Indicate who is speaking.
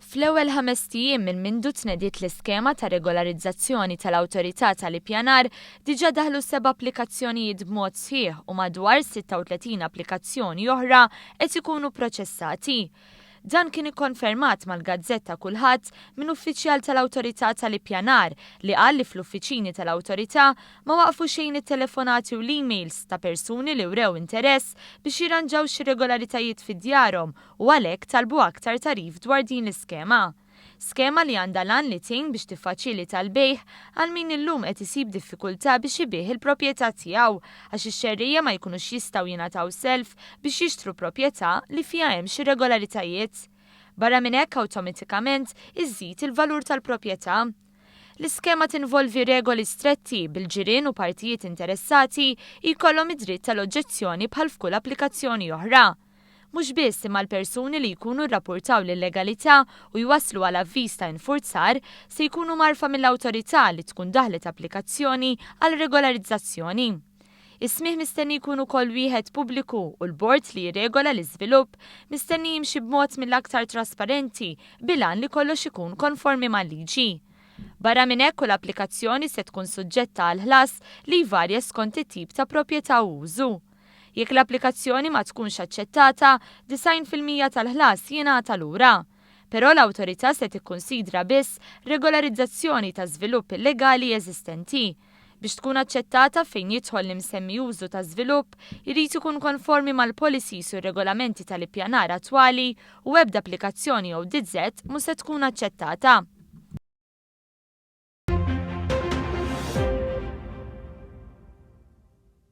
Speaker 1: Fl-ewwel 5 ijiem minn mindu tnediet l-iskema ta' regolarizzazzjoni tal-Awtorità tal-Ippjanar diġà daħlu 7 applikazzjonijiet b'mod sħiħ u madwar 36 applikazzjoni oħra qed ikunu proċessati. Dan kien ikkonfermat mal-Gazzetta Kulħadd minn uffiċjal tal-Awtorità tal-Ippjanar li qal li fl-uffiċini tal-Awtorità ma waqfu xejn it-telefonati u l-emails ta' persuni li wrew interess biex jirranġaw xi regolaritajiet fid-djarhom u għalhekk talbu aktar tarif dwar din l-iskema. Skema li għandha lan li tgħin biex tiffaċilita l-bejħ għal min illum qed isib diffikultà biex ibih il-proprjetà tiegħu għax ix-xerrija ma jkunux jistgħu jingħataw self biex jixtru proprjetà li fiha hemm xi regolaritajiet. Barra minn hekk awtomatikament iżżid il-valur tal-proprjetà. L-iskema tinvolvi regoli stretti bil-ġirien u partijiet interessati jkollhom id-dritt tal-oġġezzjoni bħal f'kull applikazzjoni oħra. Mhux biss imma l-persuni li jkunu rrappurtaw l-illegalità u jwasslu għal avviż ta' infurzar se jkunu marfa mill-awtorità li tkun daħlet applikazzjoni għal regolarizzazzjoni. Is-smih mistenni jkunu wkoll wieħed pubbliku u l-bord li jirregola l-iżvilupp mistenni jimxi b'mod mill-aktar trasparenti bilan li kollox ikun konformi mal-liġi. Barra minn hekk l-applikazzjoni se tkun suġġetta għal ħlas li jvarja skont it-tip ta' proprjetà u użu. Jekk l-applikazzjoni ma tkunx aċċettata, 90% tal-ħlas jingħata lura. Però l-awtorità se tikkunsidra biss regolarizzazzjoni ta' żvilupp illegali eżistenti. Biex tkun aċċettata fejn jidħol l-imsemmi użu ta' żvilupp, irid ikun konformi mal-policies u regolamenti tal-ippjanar attwali u ebda applikazzjoni jew DZ mhux se tkun aċċettata.